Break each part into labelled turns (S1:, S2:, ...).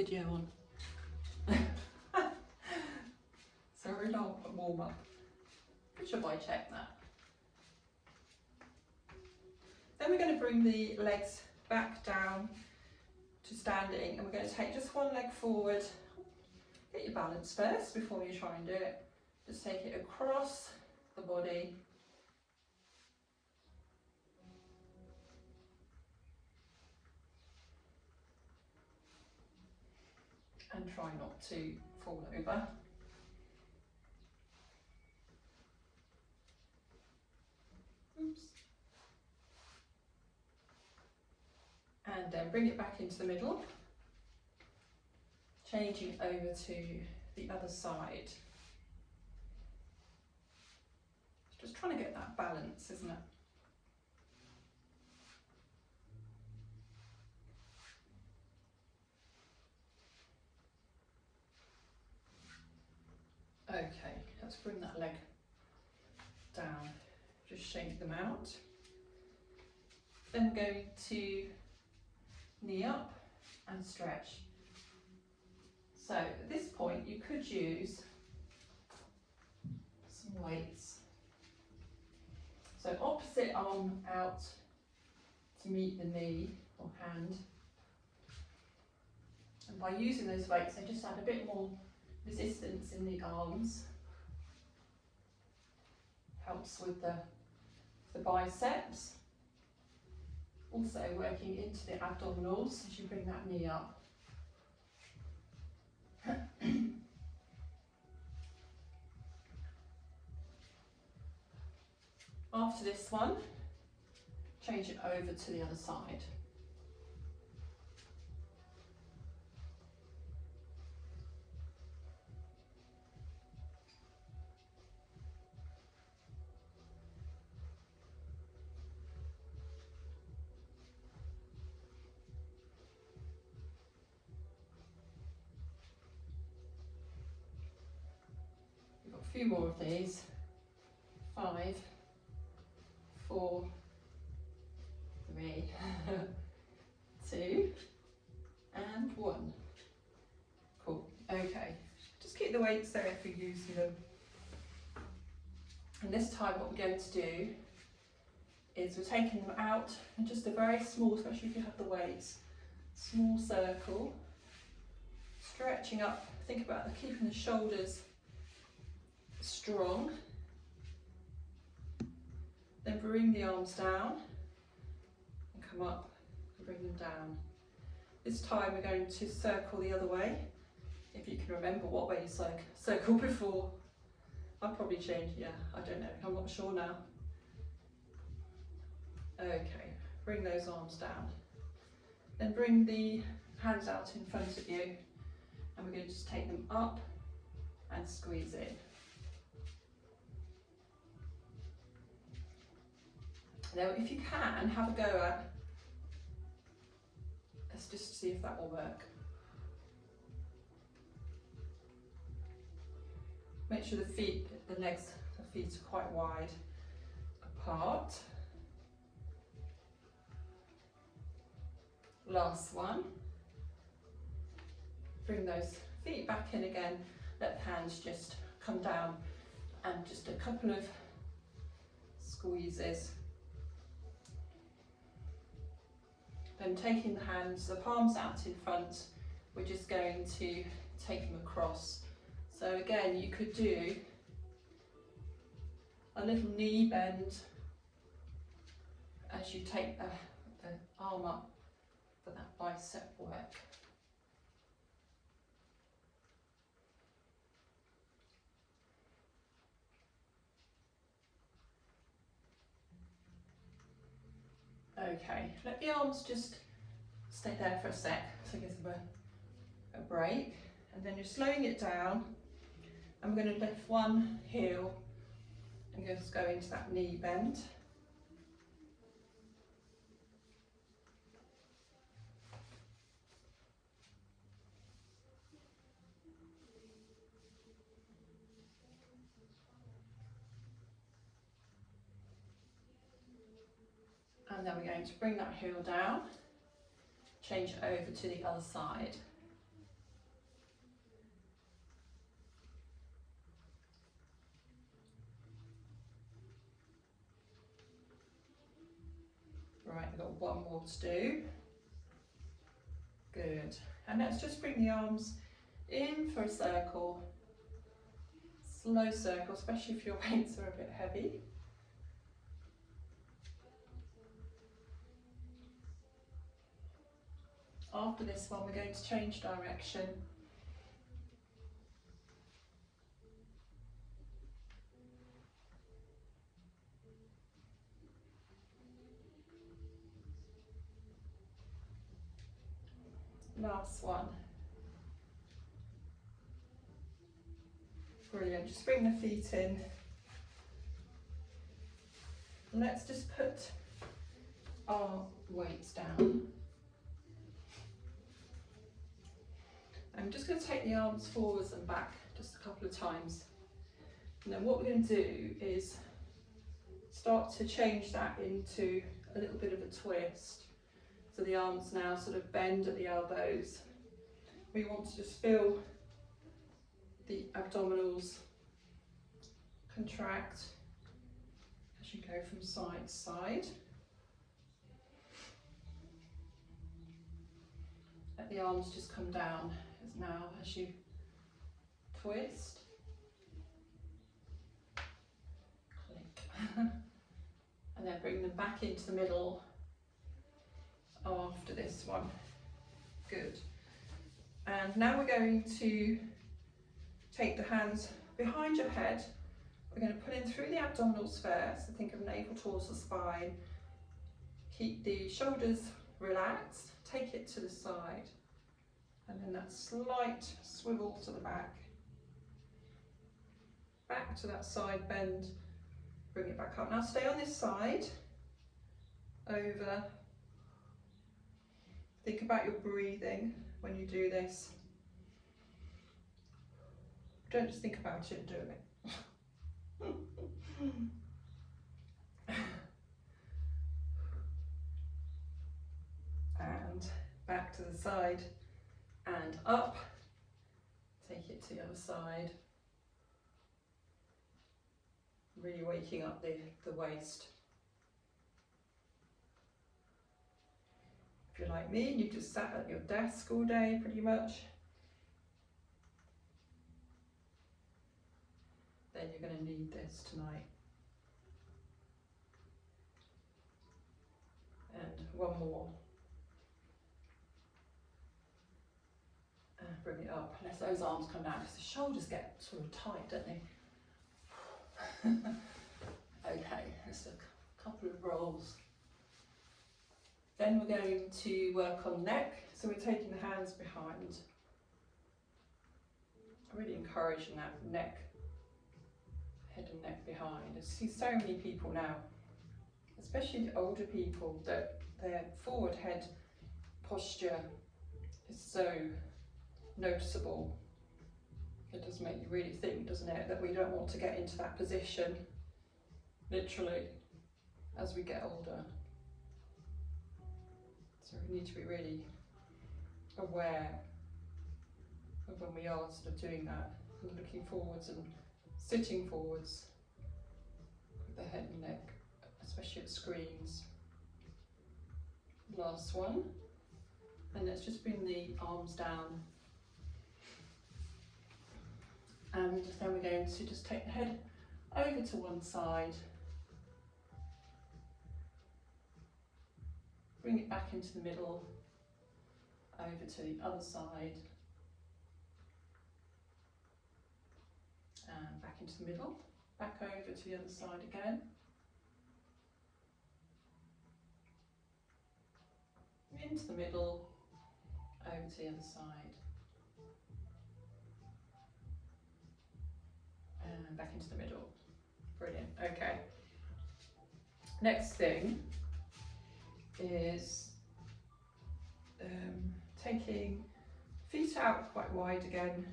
S1: Video on. So we're long warm up. Good job I checked that. Then we're going to bring the legs back down to standing, and we're going to take just one leg forward. Get your balance first before you try and do it. Just take it across the body. And try not to fall over. Oops. And then bring it back into the middle. Changing over to the other side. Just trying to get that balance, isn't it? Okay, let's bring that leg down, just shake them out. Then we're going to knee up and stretch. So at this point you could use some weights. So opposite arm out to meet the knee or hand. And by using those weights they just add a bit more resistance in the arms, helps with the biceps, also working into the abdominals as you bring that knee up. After this one, change it over to the other side. A few more of these. 5, 4, 3, 2, and 1. Cool. Okay. Just keep the weights there if you're using them. And this time what we're going to do is we're taking them out and just a very small, especially if you have the weights, small circle, stretching up. Think about keeping the shoulders strong. Then bring the arms down and come up and bring them down. This time we're going to circle the other way. If you can remember what way you circled before. I'll probably change, yeah, I don't know, I'm not sure now. Okay, bring those arms down. Then bring the hands out in front of you and we're going to just take them up and squeeze in. Now if you can, have a go at, let's just see if that will work. Make sure the feet are quite wide apart. Last one. Bring those feet back in again, let the hands just come down and just a couple of squeezes. Then taking the hands, the palms out in front, we're just going to take them across. So again, you could do a little knee bend as you take the arm up for that bicep work. Okay, let the arms just stay there for a sec, so give them a break, and then you're slowing it down. I'm going to lift one heel and just go into that knee bend. And then we're going to bring that heel down, change it over to the other side. Got one more to do. Good. And let's just bring the arms in for a circle. Slow circle, especially if your weights are a bit heavy. After this one, we're going to change direction. Last one. Brilliant. Just bring the feet in. And let's just put our weights down. I'm just going to take the arms forwards and back just a couple of times. And then what we're going to do is start to change that into a little bit of a twist. So the arms now sort of bend at the elbows. We want to just feel the abdominals contract as you go from side to side. Let the arms just come down now as you twist. Click. And then bring them back into the middle after this one. Good. And now we're going to take the hands behind your head. We're going to pull in through the abdominals first. So think of navel, torso, spine. Keep the shoulders relaxed. Take it to the side. And then that slight swivel to the back. Back to that side bend. Bring it back up. Now stay on this side. Over. Think about your breathing when you do this. Don't just think about it, do it. And back to the side and up. Take it to the other side. Really waking up the waist. If you're like me, you just sat at your desk all day pretty much, then you're going to need this tonight. And one more. Bring it up. Let those arms come down because the shoulders get sort of tight, don't they? Okay, just a couple of rolls. Then we're going to work on neck. So we're taking the hands behind. Really encouraging that neck, head and neck behind. I see so many people now, especially the older people, that their forward head posture is so noticeable. It does make you really think, doesn't it, that we don't want to get into that position, literally, as we get older. So we need to be really aware of when we are sort of doing that, and looking forwards and sitting forwards with the head and neck, especially at screens. Last one. And let's just bring the arms down. And then we're going to just take the head over to one side. Bring it back into the middle, over to the other side. And back into the middle, back over to the other side again. Into the middle, over to the other side. And back into the middle. Brilliant, okay. Next thing is taking feet out quite wide again,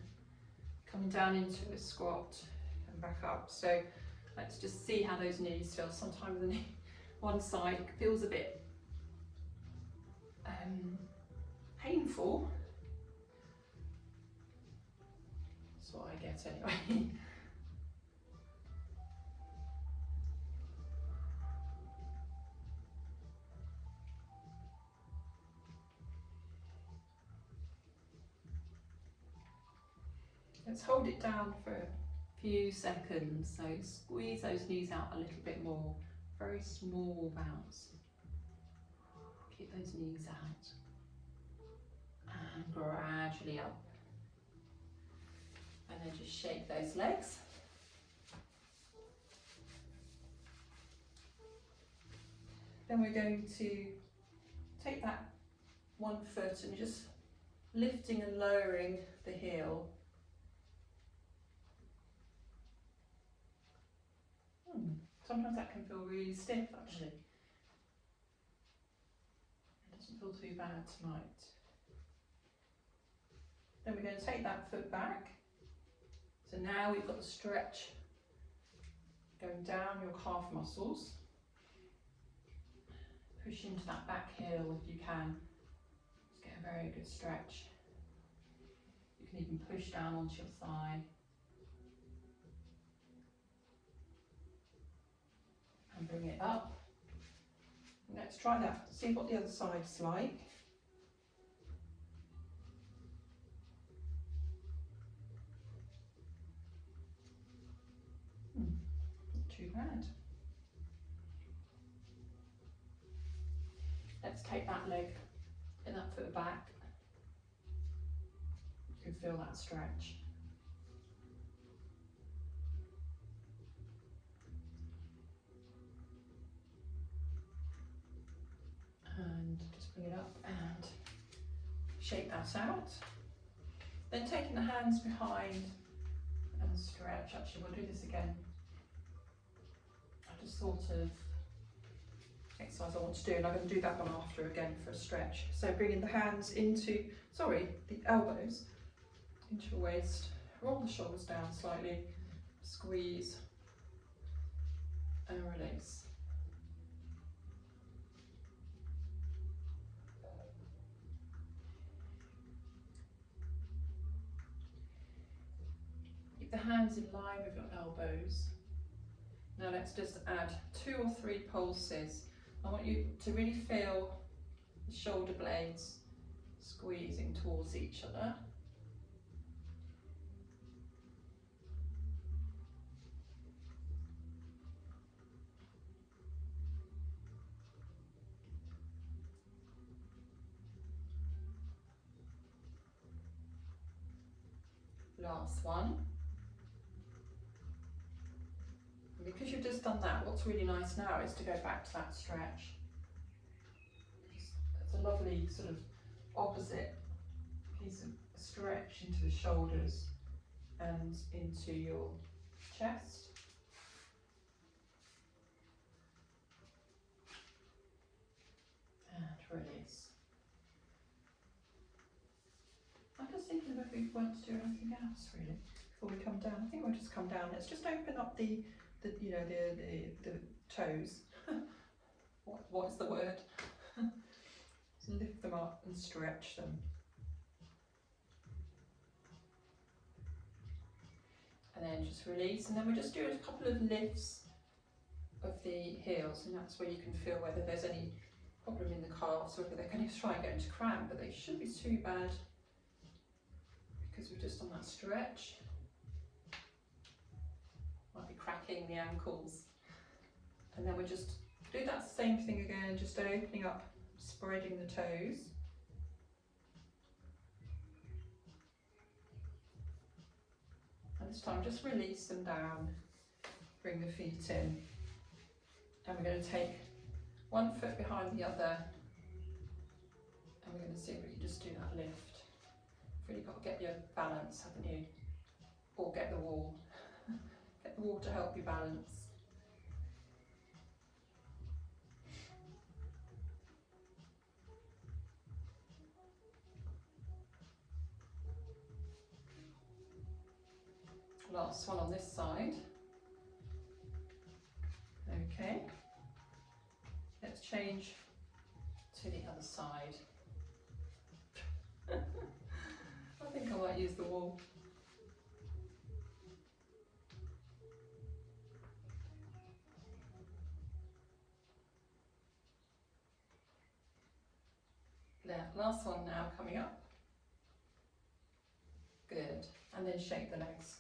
S1: coming down into a squat and back up. So let's just see how those knees feel. Sometimes the knee, one side feels a bit painful. That's what I get anyway. Let's hold it down for a few seconds. So squeeze those knees out a little bit more. Very small bounce. Keep those knees out. And gradually up. And then just shake those legs. Then we're going to take that one foot and just lifting and lowering the heel. Sometimes that can feel really stiff actually. It doesn't feel too bad tonight. Then we're going to take that foot back. So now we've got the stretch going down your calf muscles. Push into that back heel if you can. Just get a very good stretch. You can even push down onto your thigh. And bring it up. Let's try that. See what the other side's like. Not too bad. Let's take that leg and that foot back. You can feel that stretch. And just bring it up and shake that out. Then taking the hands behind and stretch. Actually, we'll do this again. I just thought of exercise I want to do, and I'm going to do that one after again for a stretch. So bringing the hands into, the elbows into your waist. Roll the shoulders down slightly. Squeeze and release. Keep the hands in line with your elbows. Now let's just add 2 or 3 pulses. I want you to really feel the shoulder blades squeezing towards each other. Last one. And because you've just done that, what's really nice now is to go back to that stretch. It's a lovely sort of opposite piece of stretch into the shoulders and into your chest. And release. I'm just thinking if we want to do anything else really before we come down. I think we'll just come down. Let's just open up the toes. What is the word? So lift them up and stretch them. And then just release, and then we just do a couple of lifts of the heels, and that's where you can feel whether there's any problem in the calves, whether they're going to try and go into cramp, but they shouldn't be too bad because we've just done that stretch. Might be cracking the ankles. And then we just do that same thing again, just opening up, spreading the toes. And this time just release them down, bring the feet in. And we're going to take one foot behind the other, and we're going to see if we can just do that lift. You've really got to get your balance, haven't you? Or get the wall. Get the wall to help you balance. Last one on this side. Okay. Let's change to the other side. I think I might use the wall. There, last one now coming up. Good. And and then shake the legs.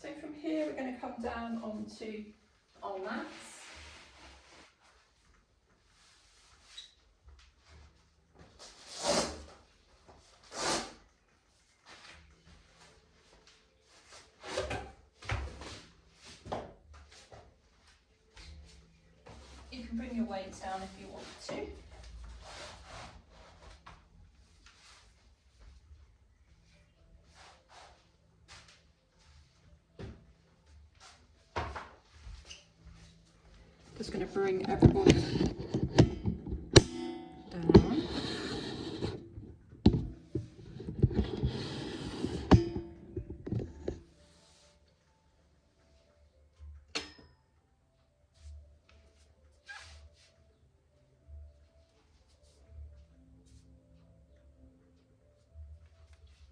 S1: So from here we're going to come down onto our mats. You can bring your weights down if you want to. Just going to bring everybody down.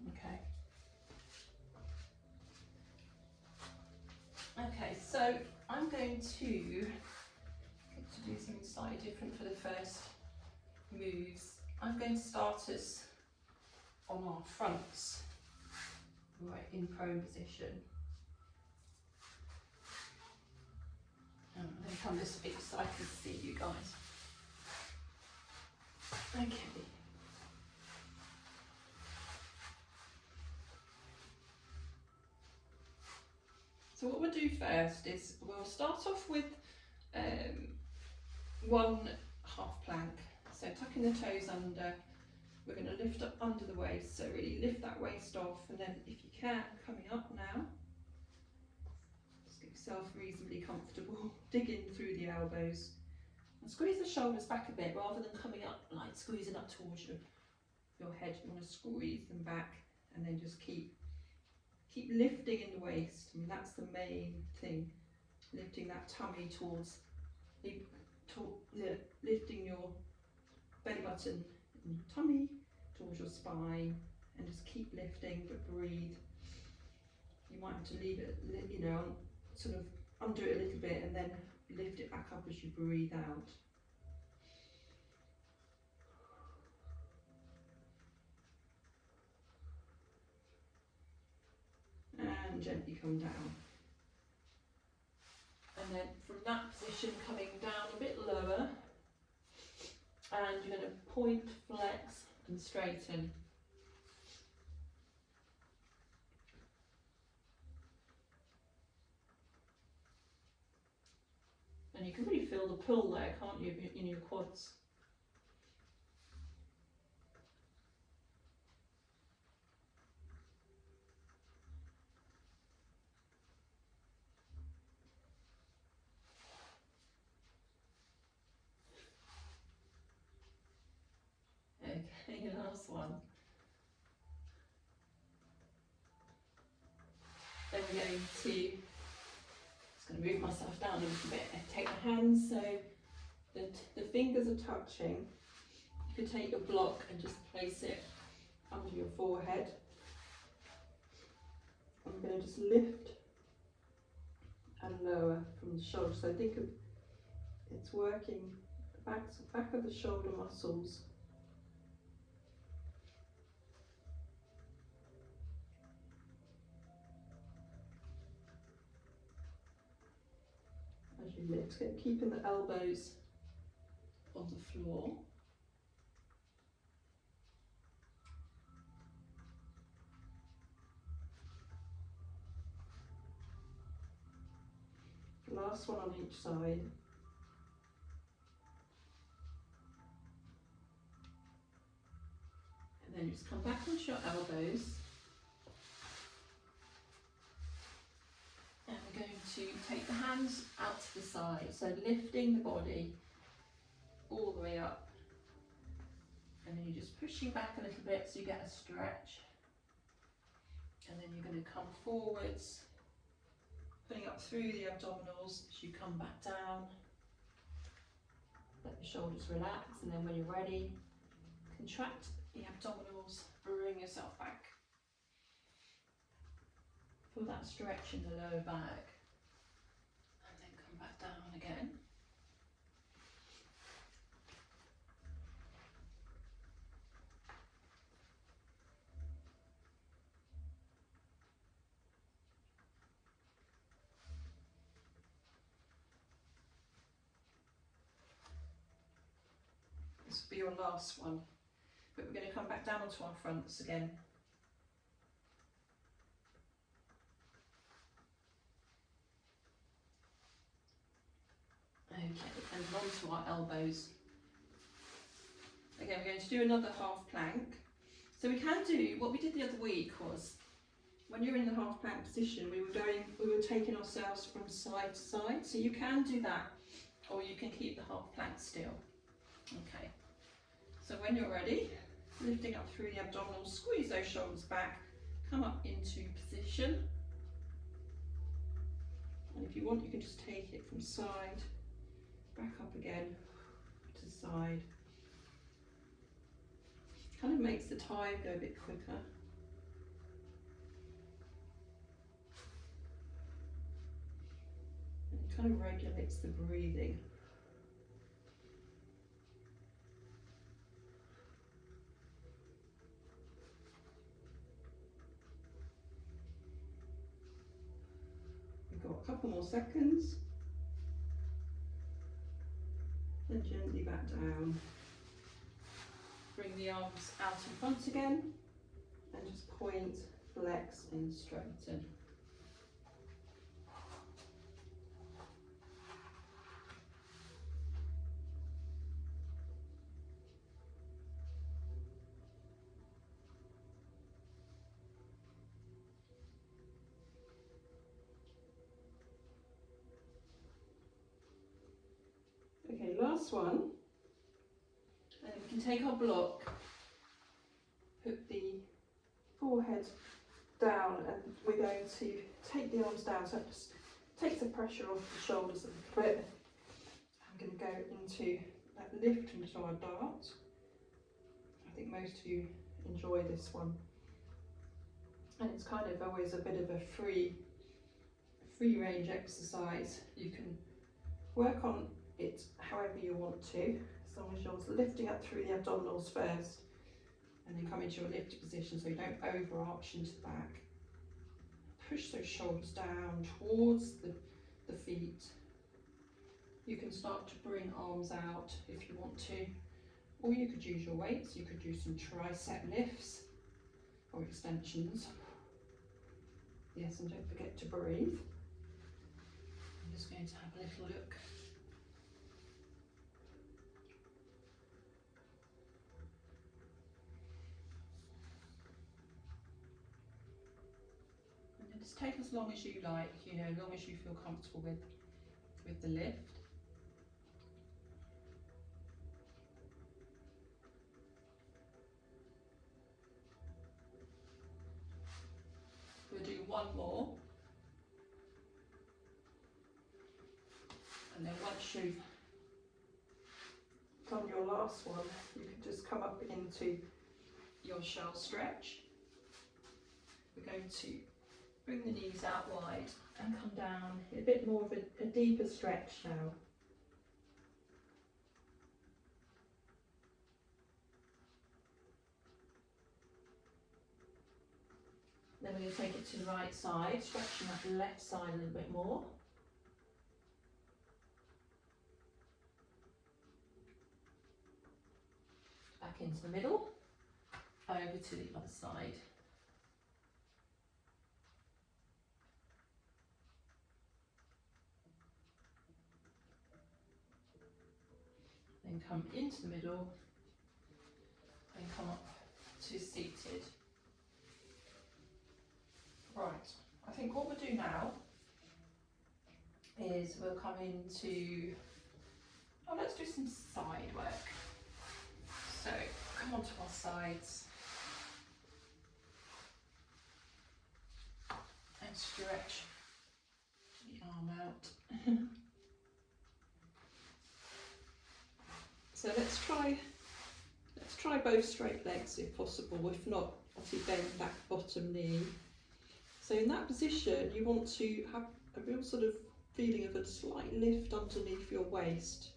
S1: Okay. Okay, so I'm going to do something slightly different for the first moves. I'm going to start us on our fronts, right in prone position. And I'm going to come this bit so I can see you guys. Okay. So what we'll do first is we'll start off with one half plank. So tucking the toes under, we're going to lift up under the waist, so really lift that waist off, and then if you can, coming up now, just get yourself reasonably comfortable, dig in through the elbows, and squeeze the shoulders back a bit rather than coming up like squeezing up towards your head. You want to squeeze them back and then just keep lifting in the waist. I mean, that's the main thing, lifting that tummy towards, lifting your belly button and your tummy towards your spine, and just keep lifting, but breathe. You might have to leave it, you know, sort of undo it a little bit and then lift it back up as you breathe out. And gently come down. And then from that position, coming down a bit lower, and you're going to point, flex and straighten. And you can really feel the pull there, can't you, in your quads? Okay, last one. Then we're going to, just going to move myself down a little bit and take the hands so that the fingers are touching. You could take your block and just place it under your forehead. I'm going to just lift and lower from the shoulder. So think of it's working back of the shoulder muscles. As you lift, keeping the elbows on the floor. Last one on each side. And then just come back onto your elbows. And we're going to take the hands out to the side. So lifting the body all the way up. And then you're just pushing back a little bit so you get a stretch. And then you're going to come forwards, putting up through the abdominals as you come back down. Let the shoulders relax, and then when you're ready, contract the abdominals, bring yourself back. Feel that stretch in the lower back, and then come back down again. This will be your last one. But we're going to come back down onto our fronts again. Okay, and onto our elbows. Again, we're going to do another half plank. So we can do, what we did the other week was, when you're in the half plank position, we were taking ourselves from side to side. So you can do that, or you can keep the half plank still. Okay, so when you're ready, lifting up through the abdominals, squeeze those shoulders back, come up into position. And if you want, you can just take it from side, back up again, to side. Kind of makes the time go a bit quicker. And it kind of regulates the breathing. We've got a couple more seconds. Then gently back down. Bring the arms out in front again and just point, flex and straighten. Okay, last one. And we can take our block, put the forehead down, and we're going to take the arms down so it just takes the pressure off the shoulders a little bit. I'm going to go into that lift into our dart. I think most of you enjoy this one. And it's kind of always a bit of a free range exercise. You can work on it however you want to, as long as you're lifting up through the abdominals first and then come into your lifted position so you don't overarch into the back. Push those shoulders down towards the feet. You can start to bring arms out if you want to, or you could use your weights. You could do some tricep lifts or extensions. Yes, and don't forget to breathe. I'm just going to have a little look. Just take as long as you like, you know, as long as you feel comfortable with the lift. We'll do one more. And then once you've done your last one, you can just come up into your shell stretch. We're going to bring the knees out wide and come down, a bit more of a deeper stretch now. Then we're going to take it to the right side, stretching that left side a little bit more. Back into the middle, over to the other side. Then come into the middle and come up to seated. Right, I think what we'll do now is we'll come into, let's do some side work. So come onto our sides and stretch the arm out. So let's try both straight legs if possible. If not, obviously bend back bottom knee. So in that position, you want to have a real sort of feeling of a slight lift underneath your waist.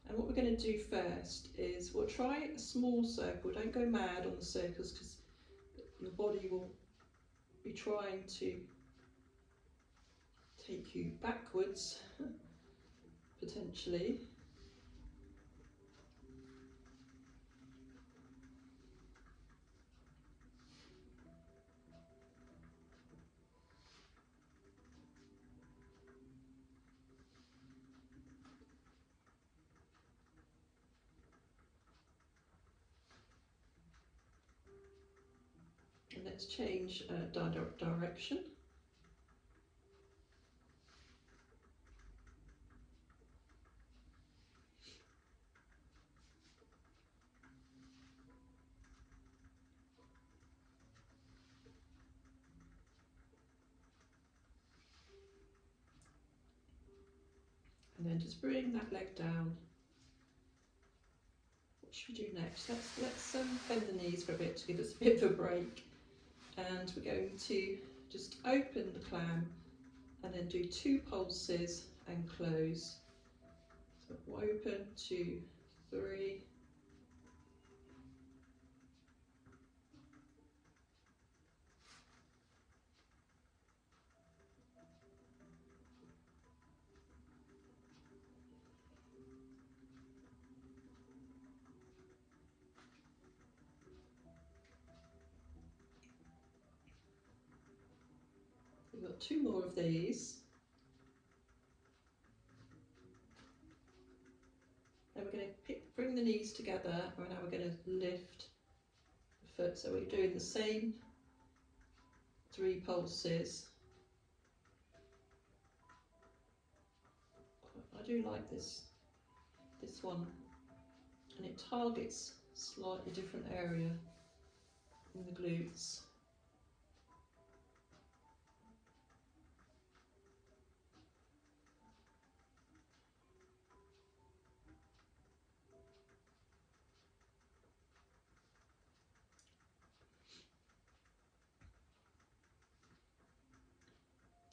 S1: And what we're going to do first is we'll try a small circle. Don't go mad on the circles because your body will be trying to take you backwards, potentially. let's change direction. And then just bring that leg down. What should we do next? Let's bend the knees for a bit to give us a bit of a break. And we're going to just open the clam and then do 2 pulses and close. So open, 2, 3. We've got 2 more of these. Then we're going to bring the knees together, and now we're going to lift the foot. So we're doing the same 3 pulses. I do like this one, and it targets a slightly different area in the glutes.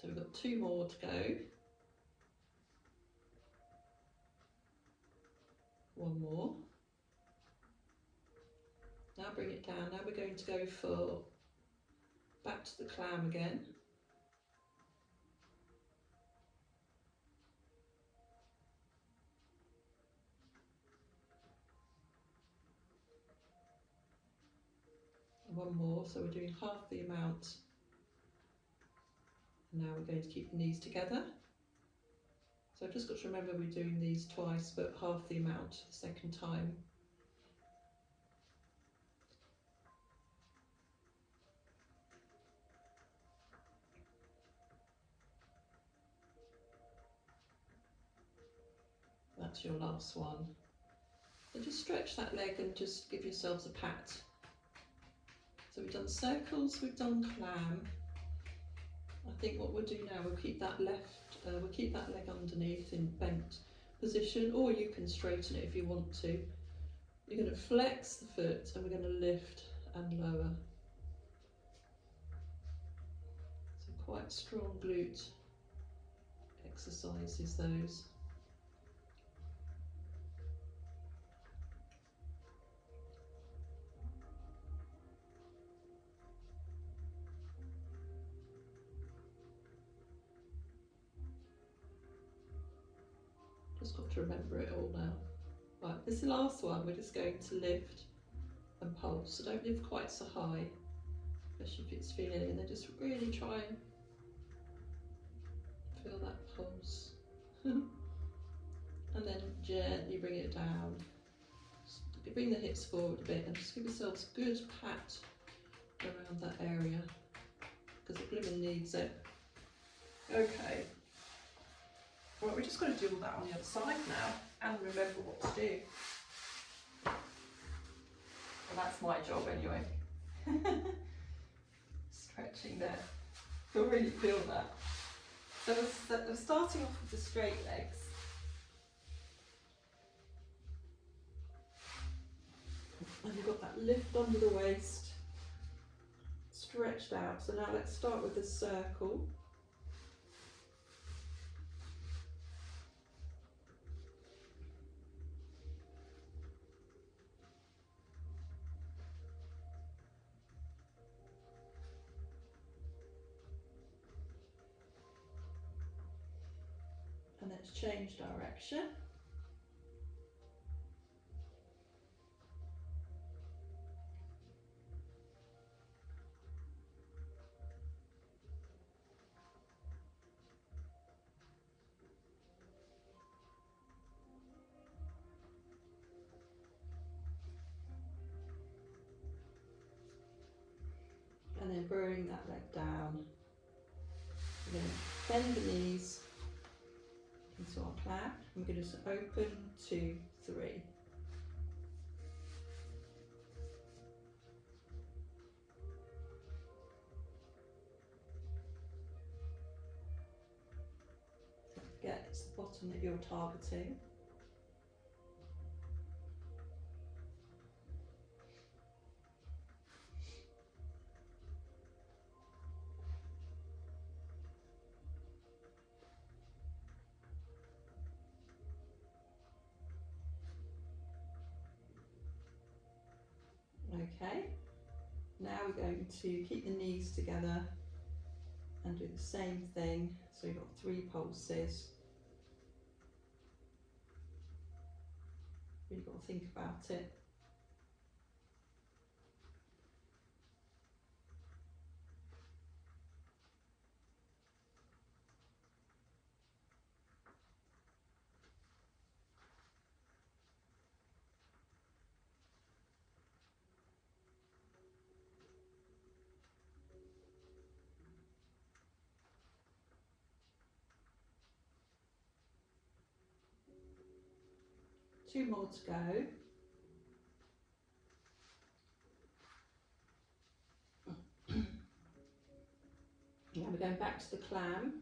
S1: So we've got 2 more to go. 1 more. Now bring it down. Now we're going to go for back to the clam again. And 1 more, so we're doing half the amount. And now we're going to keep the knees together. So I've just got to remember we're doing these twice, but half the amount the second time. That's your last one. So just stretch that leg and just give yourselves a pat. So we've done circles, we've done clam. I think what we'll do now, we'll keep that leg underneath in bent position, or you can straighten it if you want to. You're going to flex the foot and we're going to lift and lower. So quite strong glute exercises those. Just got to remember it all now. Right, this is the last one. We're just going to lift and pulse. So don't lift quite so high, especially if it's feeling it, and then just really try and feel that pulse. And then gently bring it down. Just bring the hips forward a bit and just give yourselves a good pat around that area, because the blooming needs it. Okay. Right, we're just going to do all that on the other side now and remember what to do. Well, that's my job anyway. Stretching there. You'll really feel that. So we're starting off with the straight legs. And you've got that lift under the waist, stretched out. So now let's start with the circle. And let's change direction. And then bring that leg down. We're going to bend the knees into our plank. We're going to just open, 2, 3. Don't forget it's the bottom that you're targeting. Okay, now we're going to keep the knees together and do the same thing. So you've got 3 pulses. Really got to think about it. Two more to go. And we're going back to the clam.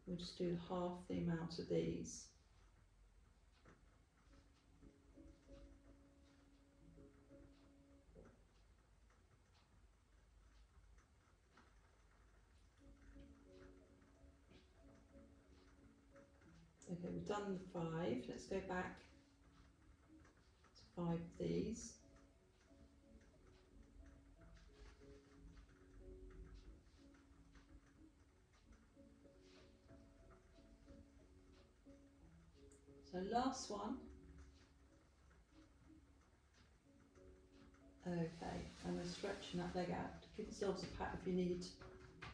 S1: We'll just do half the amount of these. Okay, we've done the 5. Let's go back to 5 of these. So last one. Okay, and we're stretching that leg out. Give yourselves a pat if you need to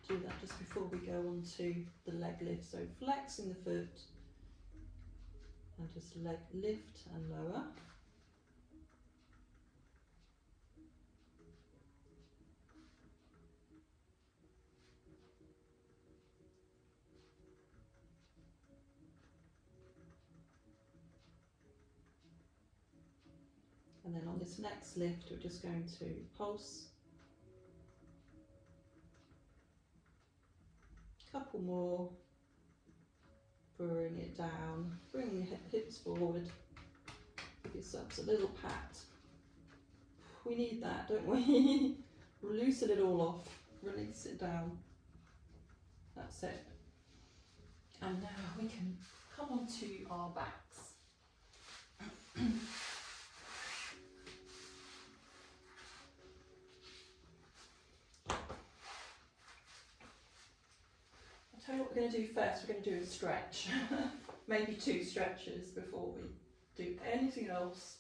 S1: do that just before we go on to the leg lift. So flexing the foot and just leg lift and lower. And then on this next lift, we're just going to pulse. Couple more. Bring it down. Bring your hips forward. Give yourselves a little pat. We need that, don't we? Loosen it all off. Release it down. That's it. And now we can come on to our backs. I'll tell you what we're going to do first. We're going to do a stretch. Maybe 2 stretches before we do anything else.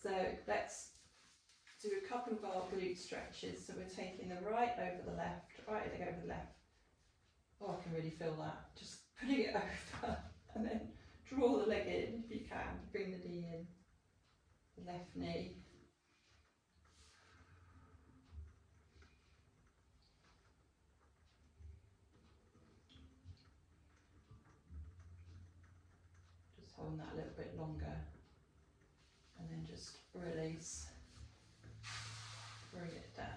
S1: So let's do a couple of our glute stretches. So we're taking the right over the left, right leg over the left. Oh, I can really feel that. Just putting it over and then draw the leg in if you can. Bring the knee in, the left knee. Just holding that a little bit longer. And then just release. Bring it down.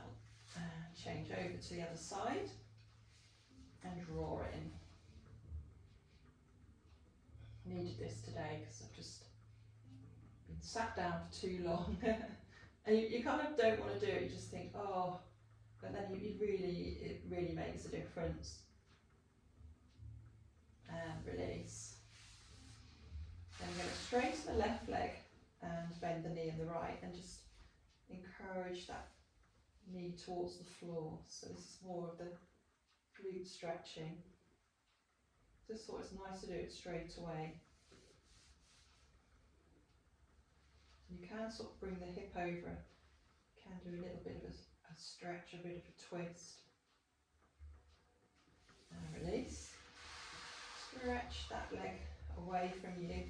S1: And change over to the other side. And draw it in. Needed this today because I've just been sat down for too long. And you kind of don't want to do it, you just think, oh, but then it really makes a difference. And release. Then we're going to straighten the left leg and bend the knee in the right and just encourage that knee towards the floor. So this is more of the glute stretching. Just thought it's nice to do it straight away. You can sort of bring the hip over, you can do a little bit of a stretch, a bit of a twist. And release. Stretch that leg away from you.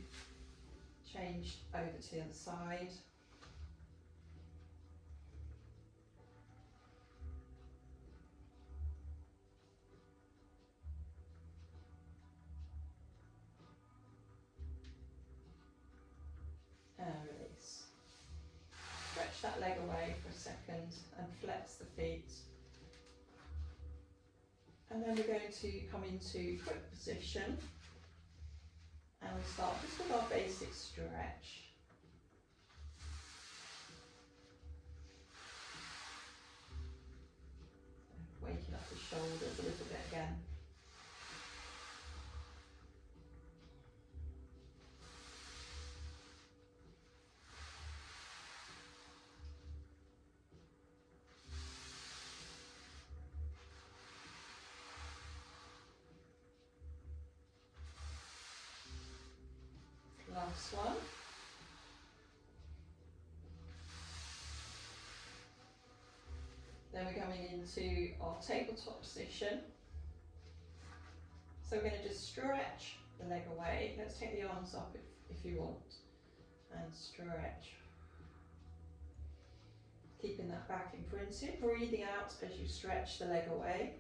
S1: Change over to the other side. second and flex the feet. And then we're going to come into foot position. And we'll start just with our basic stretch. Waking up the shoulders a little bit again. Last one. Then we're coming into our tabletop position. So we're going to just stretch the leg away. Let's take the arms up if you want. And stretch. Keeping that back imprinted. Breathing out as you stretch the leg away.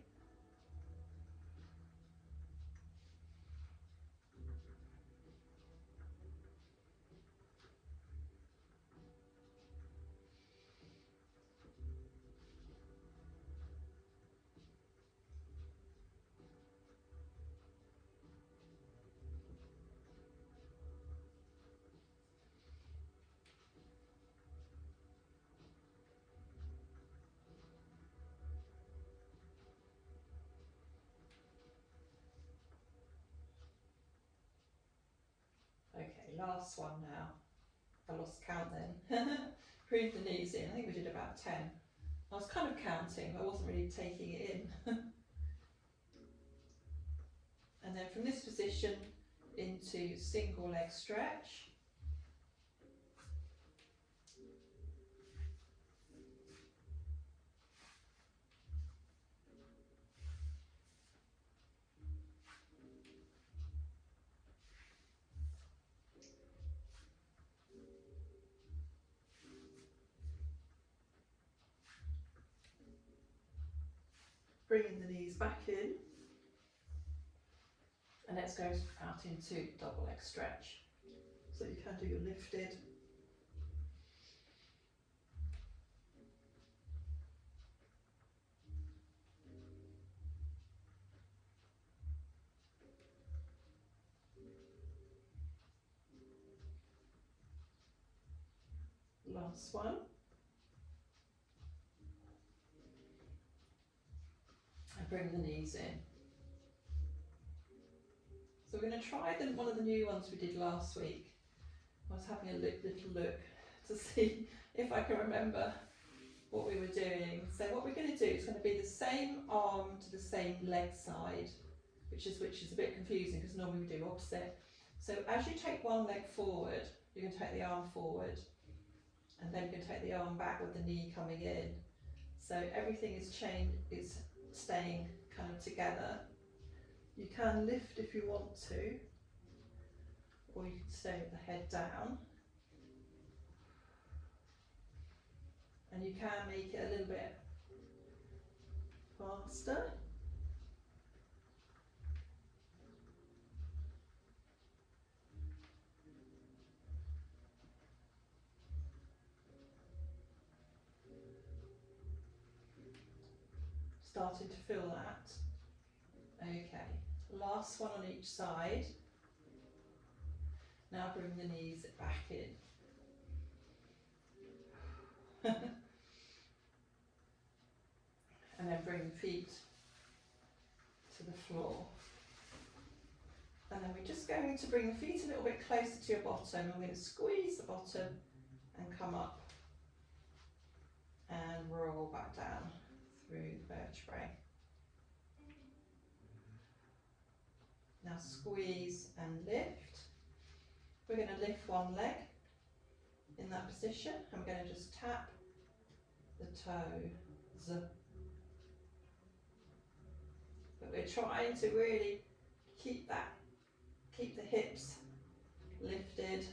S1: Okay, last one now. I lost count then. Breathe the knees in. I think we did about 10. I was kind of counting, but I wasn't really taking it in. And then from this position into single leg stretch. Bringing the knees back in. And let's go out into double leg stretch. So you can do your lifted. Last one. And bring the knees in. So we're going to try one of the new ones we did last week. I was having a little look to see if I can remember what we were doing. So what we're going to do is going to be the same arm to the same leg side, which is a bit confusing because normally we do opposite. So as you take one leg forward, you're going to take the arm forward, and then you're going to take the arm back with the knee coming in. So everything is staying kind of together. You can lift if you want to, or you can stay with the head down. And you can make it a little bit faster. Starting to feel that. Okay, last one on each side. Now bring the knees back in. And then bring the feet to the floor. And then we're just going to bring the feet a little bit closer to your bottom, and we're going to squeeze the bottom and come up and roll back down through the vertebrae. Now squeeze and lift. We're going to lift one leg in that position, and we're going to just tap the toes. But we're trying to really keep the hips lifted.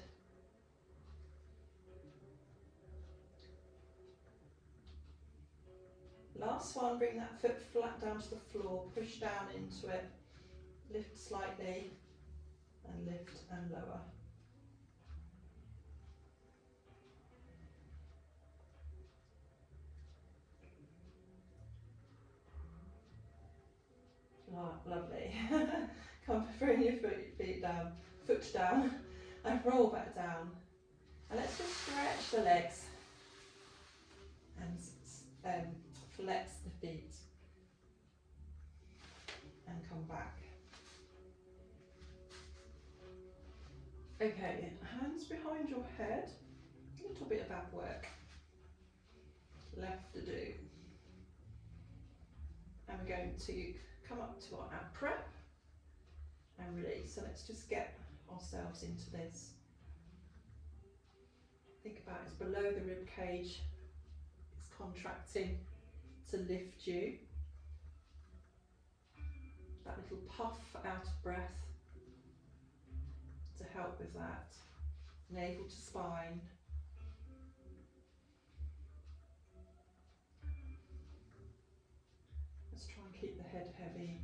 S1: Last one, bring that foot flat down to the floor, push down into it, lift slightly, and lift and lower. lovely. Come bring your feet down, foot down, and roll back down. And let's just stretch the legs and flex the feet and come back. Okay, hands behind your head, a little bit of ab work left to do. And we're going to come up to our ab prep and release. So let's just get ourselves into this. Think about it's below the rib cage, it's contracting to lift you. That little puff out of breath to help with that. Navel to spine. Let's try and keep the head heavy.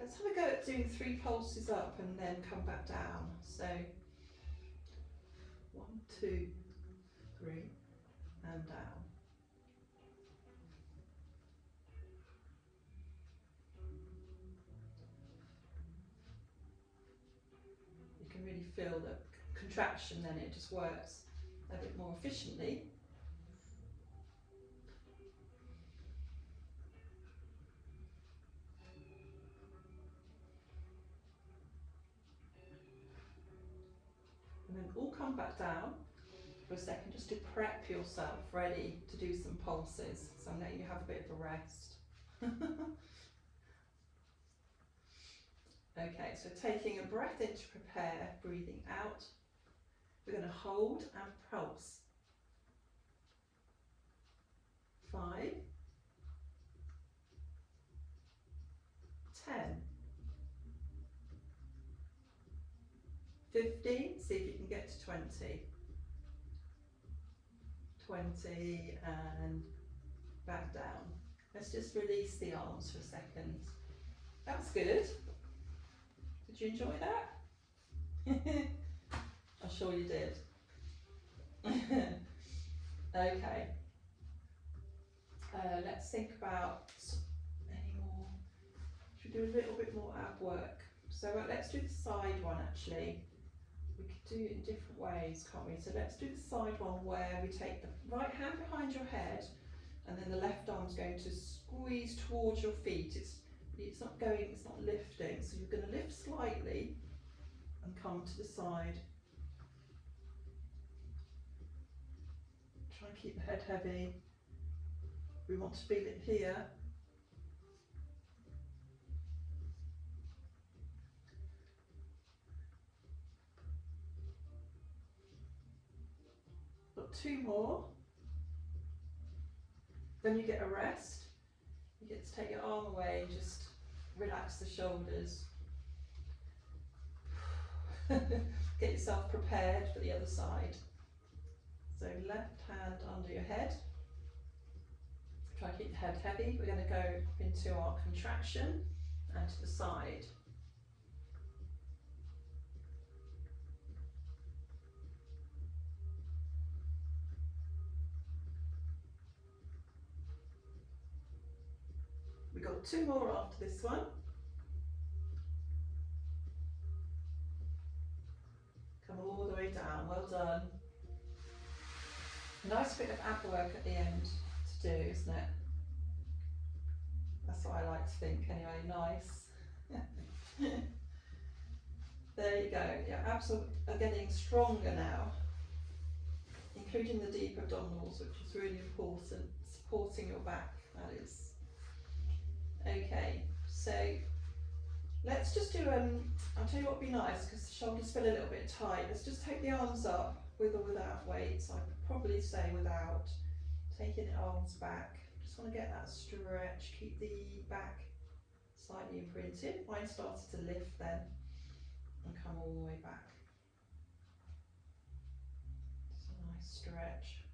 S1: Let's have a go at doing 3 pulses up and then come back down. So 1, 2, 3 and down. You can really feel the contraction, then it just works a bit more efficiently. And then all come back down for a second just to prep yourself ready to do some pulses. So I'm letting you have a bit of a rest. Okay, so taking a breath in to prepare, breathing out. We're going to hold and pulse. 5, 10, 15, see if you can get to 20. 20 and back down. Let's just release the arms for a second. That's good. Did you enjoy that? I'm sure you did. Okay. Let's think about any more. Should we do a little bit more ab work? So let's do the side one actually. We could do it in different ways, can't we? So let's do the side one where we take the right hand behind your head and then the left arm's going to squeeze towards your feet. It's not going, it's not lifting. So you're going to lift slightly and come to the side. Try and keep the head heavy. We want to feel it here. Got 2 more. Then you get a rest. You get to take your arm away and just relax the shoulders. Get yourself prepared for the other side. So left hand under your head. Try to keep the head heavy. We're going to go into our contraction and to the side. We've got 2 more after this one. Come all the way down, well done. A nice bit of ab work at the end to do, isn't it? That's what I like to think anyway, nice. There you go, your abs are getting stronger now, including the deep abdominals, which is really important, supporting your back, that is. Okay, so let's just do, I'll tell you what would be nice, because the shoulders feel a little bit tight. Let's just take the arms up, with or without weights. I'd probably say without. Taking the arms back. Just want to get that stretch, keep the back slightly imprinted. Mine started to lift then, and come all the way back. Just a nice stretch.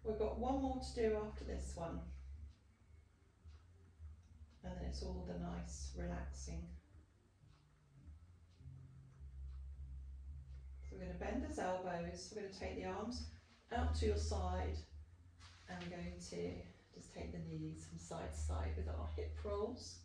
S1: We've got 1 more to do after this one. and then it's all the nice relaxing. So we're going to bend those elbows, we're going to take the arms out to your side, and we're going to just take the knees from side to side with our hip rolls.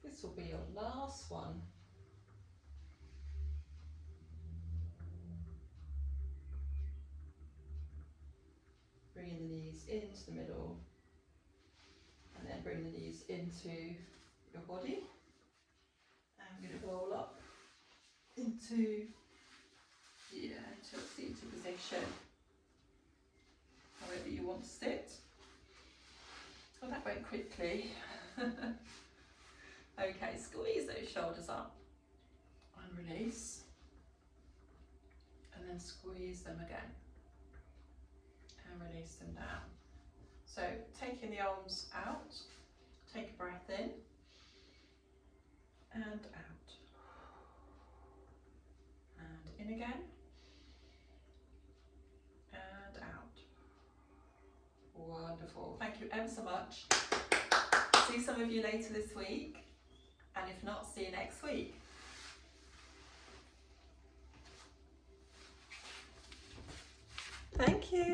S1: This will be your last one. Bringing the knees into the middle, and then bring the knees into your body. And I'm going to roll up into a seated position, however you want to sit. Oh, that went quickly. Okay, squeeze those shoulders up and release, and then squeeze them again and release them down. So taking the arms out, take a breath in and out, and in again and out. Wonderful, thank you ever so much. See some of you later this week, and if not, see you next week. Thank you.